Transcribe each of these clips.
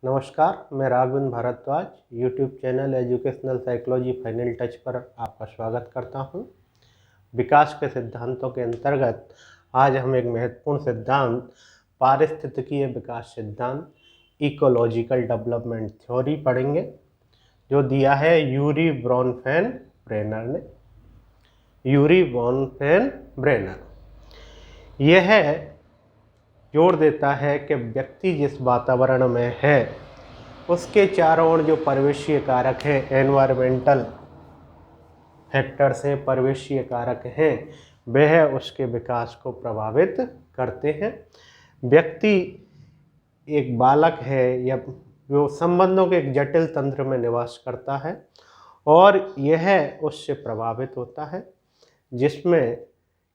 नमस्कार, मैं Raghavendra Bhardwaj YouTube channel educational psychology final touch पर आपका स्वागत करता हूं। विकास के सिद्धांतों के अंतर्गत आज हम एक महत्वपूर्ण सिद्धांत पारिस्थितिकीय विकास सिद्धांत इकोलॉजिकल डेवलपमेंट थ्योरी पढ़ेंगे, जो दिया है यूरी ब्रॉनफेन-ब्रेनर ने। यूरी ब्रॉनफेन-ब्रेनर यह जोर देता है कि व्यक्ति जिस वातावरण में है उसके चारों ओर जो परिवेशीय कारक हैं, एनवायरमेंटल फैक्टर्स हैं, परिवेशीय कारक हैं, वह उसके विकास को प्रभावित करते हैं। व्यक्ति एक बालक है या जो संबंधों के एक जटिल तंत्र में निवास करता है और यह उससे प्रभावित होता है, जिसमें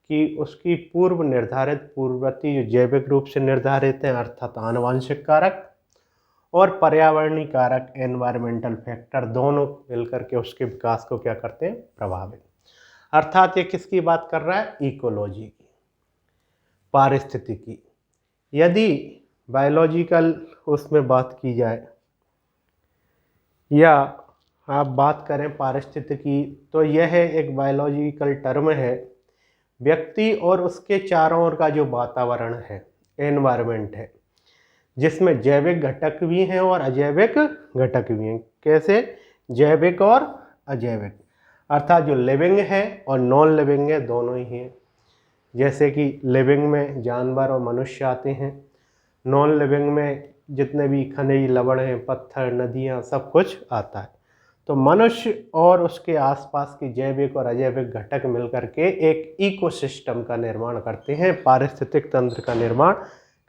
कि उसकी पूर्व निर्धारित पूर्ववर्ती जो जैविक रूप से निर्धारित हैं अर्थात आनुवंशिक कारक और पर्यावरणीय कारक एनवायरमेंटल फैक्टर दोनों मिलकर के उसके विकास को क्या करते हैं, प्रभावित। अर्थात ये किसकी बात कर रहा है, इकोलॉजी की, पारिस्थितिकी। यदि बायोलॉजिकल उसमें बात की जाए या आप बात करें पारिस्थितिकी, तो यह एक बायोलॉजिकल टर्म है। व्यक्ति और उसके चारों ओर का जो वातावरण है, एनवायरमेंट है, जिसमें जैविक घटक भी हैं और अजैविक घटक भी हैं। कैसे, जैविक और अजैविक, अर्थात जो लिविंग है और नॉन लिविंग है, दोनों ही हैं। जैसे कि लिविंग में जानवर और मनुष्य आते हैं, नॉन लिविंग में जितने भी खनिज लवण हैं, पत्थर, नदियाँ, सब कुछ आता है। तो मनुष्य और उसके आसपास की जैविक और अजैविक घटक मिलकर के एक इकोसिस्टम का निर्माण करते हैं, पारिस्थितिक तंत्र का निर्माण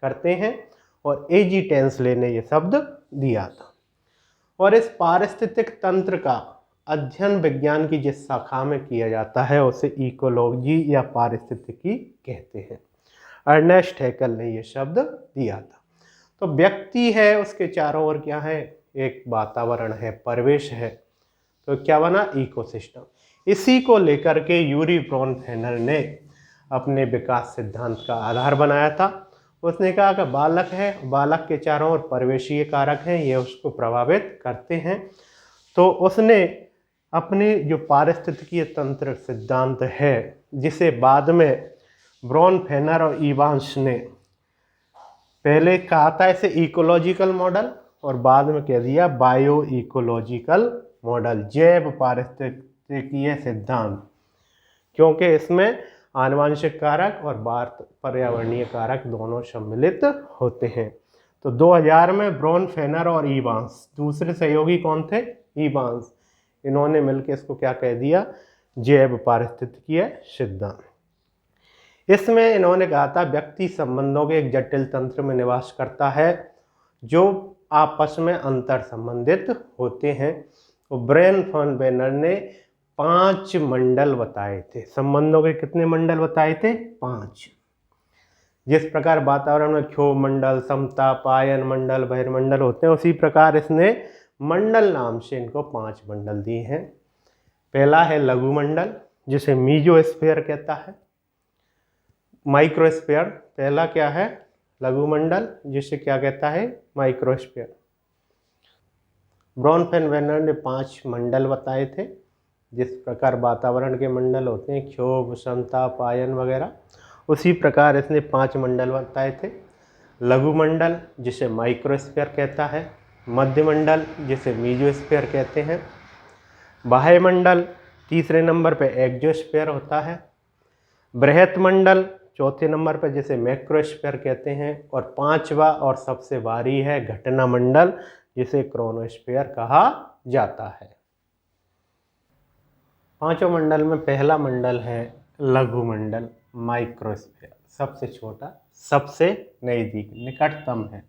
करते हैं। और एजी टेंसले ने ये शब्द दिया था। और इस पारिस्थितिक तंत्र का अध्ययन विज्ञान की जिस शाखा में किया जाता है उसे इकोलॉजी या पारिस्थितिकी कहते हैं। अर्नेस्ट हैकेल ने ये शब्द दिया था। तो व्यक्ति है, उसके चारों ओर क्या है, एक वातावरण है, परिवेश है, तो क्या बना, इकोसिस्टम। इसी को लेकर के यूरी ब्रॉनफेनर ने अपने विकास सिद्धांत का आधार बनाया था। उसने कहा कि बालक है, बालक के चारों ओर परिवेशीय कारक हैं, ये उसको प्रभावित करते हैं। तो उसने अपने जो पारिस्थितिकीय तंत्र सिद्धांत है, जिसे बाद में ब्रॉनफेनर और इवांस ने पहले कहा था इसे इकोलॉजिकल मॉडल और बाद में कह दिया बायो इकोलॉजिकल मॉडल, जैव पारिस्थितिकीय सिद्धांत, क्योंकि इसमें आनुवंशिक कारक और पर्यावरणीय कारक दोनों सम्मिलित होते हैं। तो 2000 में ब्रॉनफेनर और इवांस, दूसरे सहयोगी कौन थे, इवांस, इन्होंने मिलकर इसको क्या कह दिया, जैव पारिस्थितिकीय सिद्धांत। इसमें इन्होंने कहा था व्यक्ति संबंधों के एक जटिल तंत्र में निवास करता है जो आपस में अंतर संबंधित होते हैं। तो ब्रॉनफेन-ब्रेनर ने 5 मंडल बताए थे, संबंधों के कितने मंडल बताए थे, 5। जिस प्रकार वातावरण में क्षोभ मंडल, समताप, आयन मंडल, बहिर्मंडल होते हैं, उसी प्रकार इसने मंडल नाम से इनको 5 मंडल दिए हैं। पहला है लघु मंडल, जिसे मीजोस्फीयर कहता है। माइक्रोस्फीयर, पहला क्या है, लघु मंडल, जिसे क्या कहता है, माइक्रोस्फीयर। ब्रॉनफेन-ब्रेनर ने 5 मंडल बताए थे। जिस प्रकार वातावरण के मंडल होते हैं, क्षोभ, समताप, आयन वगैरह, उसी प्रकार इसने 5 मंडल बताए थे। लघु मंडल, जिसे माइक्रोस्फीयर कहता है। मध्य मंडल, जिसे मीजोस्फीयर कहते हैं। बाह्य मंडल, तीसरे नंबर पे एक्सोस्फीयर होता है। बृहत मंडल, चौथे नंबर पर, जिसे मैक्रोस्फीयर कहते हैं। और 5वां और सबसे भारी है घटना मंडल, जिसे क्रोनोस्फीयर कहा जाता है। 5 मंडल में पहला मंडल है लघु मंडल, माइक्रोस्फीयर, सबसे छोटा, सबसे नज़दीक, निकटतम है।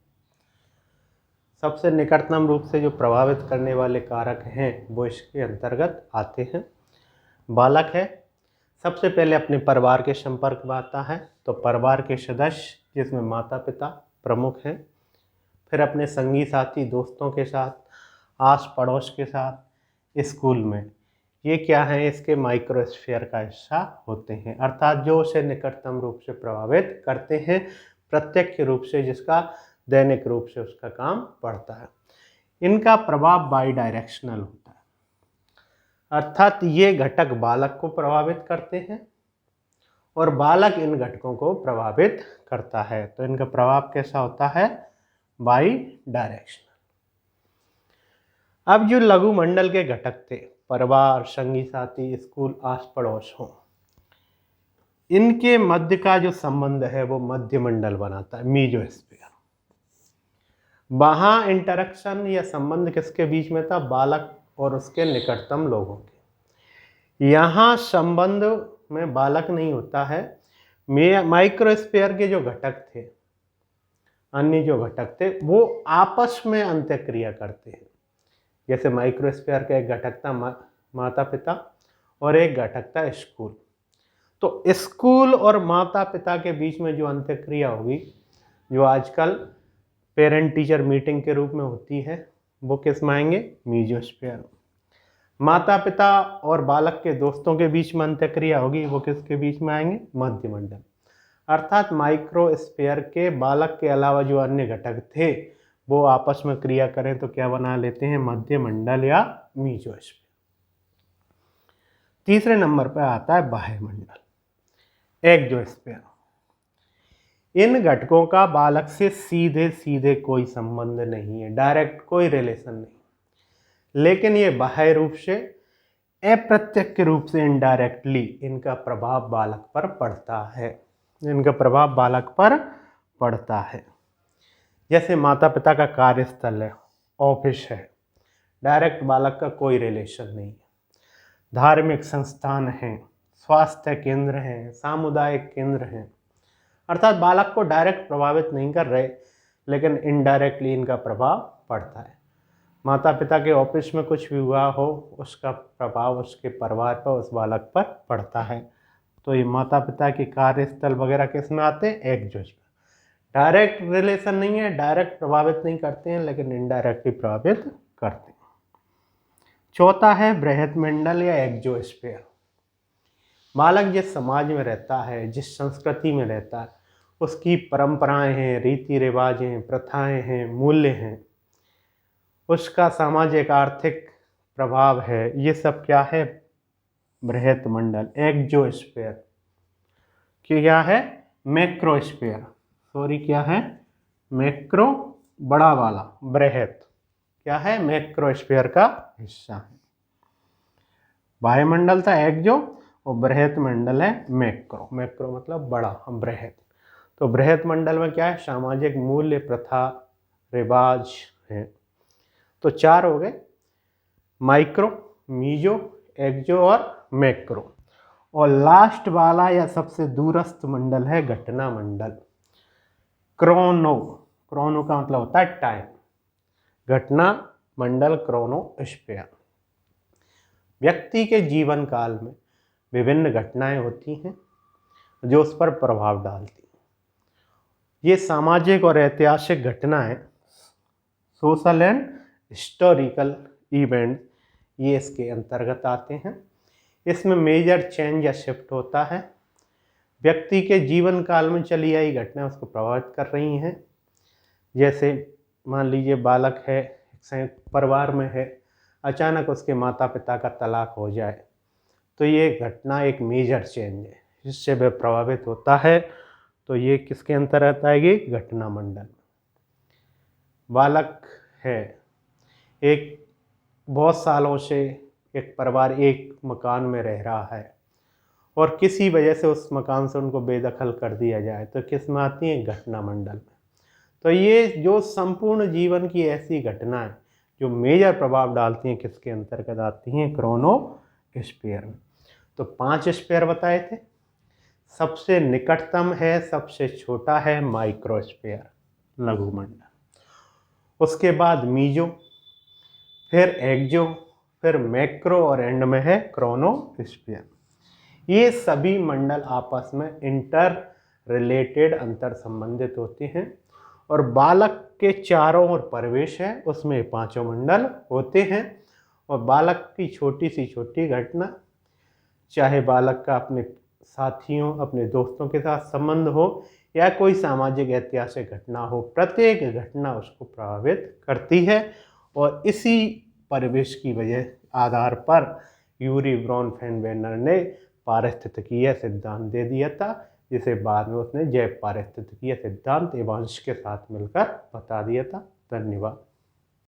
सबसे निकटतम रूप से जो प्रभावित करने वाले कारक हैं वो इसके अंतर्गत आते हैं। बालक है, सबसे पहले अपने परिवार के संपर्क में आता है, तो परिवार के सदस्य जिसमें माता पिता प्रमुख हैं, फिर अपने संगी साथी दोस्तों के साथ, आस पड़ोस के साथ, स्कूल में, ये क्या है, इसके माइक्रोस्फीयर का हिस्सा होते हैं। अर्थात जो उसे निकटतम रूप से प्रभावित करते हैं, प्रत्यक्ष रूप से जिसका दैनिक रूप से उसका काम पड़ता है। इनका प्रभाव बाई डायरेक्शनल होता है, अर्थात ये घटक बालक को प्रभावित करते हैं और बालक इन घटकों को प्रभावित करता है। तो इनका प्रभाव कैसा होता है? By directional. अब जो लघु मंडल के घटक थे, परिवार, संगी साथी, स्कूल, आस पड़ोस हो, इनके मध्य का जो संबंध है वो मध्य मंडल बनाता है, मीजोस्फीयर। वहाँ इंटरेक्शन या संबंध किसके बीच में था? बालक और उसके निकटतम लोगों के। यहाँ संबंध में बालक नहीं होता है, माइक्रोस्फीयर के जो घटक थे, अन्य जो घटक थे, वो आपस में अंतःक्रिया करते हैं। जैसे माइक्रोस्फीयर का एक घटक था माता पिता और एक घटक था स्कूल। तो स्कूल और माता पिता के बीच में जो अंतःक्रिया होगी, जो आजकल पेरेंट टीचर मीटिंग के रूप में होती है, वो किस में आएंगे? मीजोस्फीयर। माता पिता और बालक के दोस्तों के बीच में अंतःक्रिया होगी, वो किसके बीच में आएंगे? मध्य मंडल। अर्थात माइक्रोस्फीयर के बालक के अलावा जो अन्य घटक थे वो आपस में क्रिया करें तो क्या बना लेते हैं? मध्य मंडल या मीजोस्फीयर। तीसरे नंबर पर आता है बाह्य मंडल, एक्सोस्फीयर। इन घटकों का बालक से सीधे सीधे कोई संबंध नहीं है, डायरेक्ट कोई रिलेशन नहीं, लेकिन ये बाह्य रूप से, अप्रत्यक्ष रूप से, इनडायरेक्टली इनका प्रभाव बालक पर पड़ता है। इनका प्रभाव बालक पर पड़ता है। जैसे माता पिता का कार्यस्थल है, ऑफिस है, डायरेक्ट बालक का कोई रिलेशन नहीं है। धार्मिक संस्थान हैं, स्वास्थ्य केंद्र हैं, सामुदायिक केंद्र हैं, अर्थात बालक को डायरेक्ट प्रभावित नहीं कर रहे, लेकिन इनडायरेक्टली इनका प्रभाव पड़ता है। माता पिता के ऑफिस में कुछ भी हुआ हो, उसका प्रभाव उसके परिवार पर, उस बालक पर पड़ता है। तो ये माता पिता के कार्यस्थल वगैरह किस में आते हैं? एक्सोस्फीयर। डायरेक्ट रिलेशन नहीं है, डायरेक्ट प्रभावित नहीं करते हैं, लेकिन इनडायरेक्टली प्रभावित करते हैं। चौथा है बृहत मंडल या एक्सोस्फीयर। बालक जिस समाज में रहता है, जिस संस्कृति में रहता है, उसकी परंपराएं हैं, रीति रिवाज हैं, प्रथाएं हैं, मूल्य हैं, उसका सामाजिक आर्थिक प्रभाव है, ये सब क्या है? बृहत मंडल, एक्सोस्फीयर। क्या है? मैक्रोस्फीयर, सॉरी, क्या है? मैक्रो, बड़ा वाला, बृहत क्या है? मैक्रोस्फीयर का हिस्सा है। वायुमंडल था एक्सो और बृहत मंडल है मैक्रो। मैक्रो मतलब बड़ा, बृहत। तो बृहत मंडल में क्या है? सामाजिक मूल्य, प्रथा, रिवाज है। तो 4 हो गए, माइक्रो, मीजो, एक्सो और मैक्रो। और लास्ट वाला या सबसे दूरस्थ मंडल है घटना मंडल, क्रोनो। क्रोनो का मतलब होता है टाइम। घटना मंडल, क्रोनोस्फीयर। व्यक्ति के जीवन काल में विभिन्न घटनाएं होती हैं जो उस पर प्रभाव डालती हैं। ये सामाजिक और ऐतिहासिक घटनाएं, सोशल एंड हिस्टोरिकल इवेंट, ये इसके अंतर्गत आते हैं। इसमें मेजर चेंज या शिफ्ट होता है। व्यक्ति के जीवन काल में चली आई घटनाएं उसको प्रभावित कर रही हैं। जैसे मान लीजिए बालक है, संयुक्त परिवार में है, अचानक उसके माता पिता का तलाक हो जाए, तो ये घटना एक मेजर चेंज है, जिससे वह प्रभावित होता है। तो ये किसके अंतर्गत आएगी? घटना मंडल। बालक है, एक बहुत सालों से एक परिवार एक मकान में रह रहा है और किसी वजह से उस मकान से उनको बेदखल कर दिया जाए, तो किस में आती है? घटना मंडल में। तो ये जो संपूर्ण जीवन की ऐसी घटनाएं जो मेजर प्रभाव डालती हैं, किसके अंतर्गत आती हैं? क्रोनोस्फीयर में। तो 5 स्फीयर बताए थे। सबसे निकटतम है, सबसे छोटा है माइक्रोस्फीयर, लघुमंडल। उसके बाद मीजो, फिर एक्सो, फिर मैक्रो और एंड में है क्रोनोस्फीयर। ये सभी मंडल आपस में इंटर रिलेटेड, अंतर संबंधित होते हैं और बालक के चारों ओर परिवेश है, उसमें 5 मंडल होते हैं। और बालक की छोटी सी छोटी घटना, चाहे बालक का अपने साथियों, अपने दोस्तों के साथ संबंध हो या कोई सामाजिक ऐतिहासिक घटना हो, प्रत्येक घटना उसको प्रभावित करती है। और इसी परिवेश की वजह आधार पर यूरी ब्राउन फेनबेर्नर ने पारिस्थितिकीय सिद्धांत दे दिया था, जिसे बाद में उसने जैव पारिस्थितिकीय सिद्धांत एवांश के साथ मिलकर बता दिया था। धन्यवाद।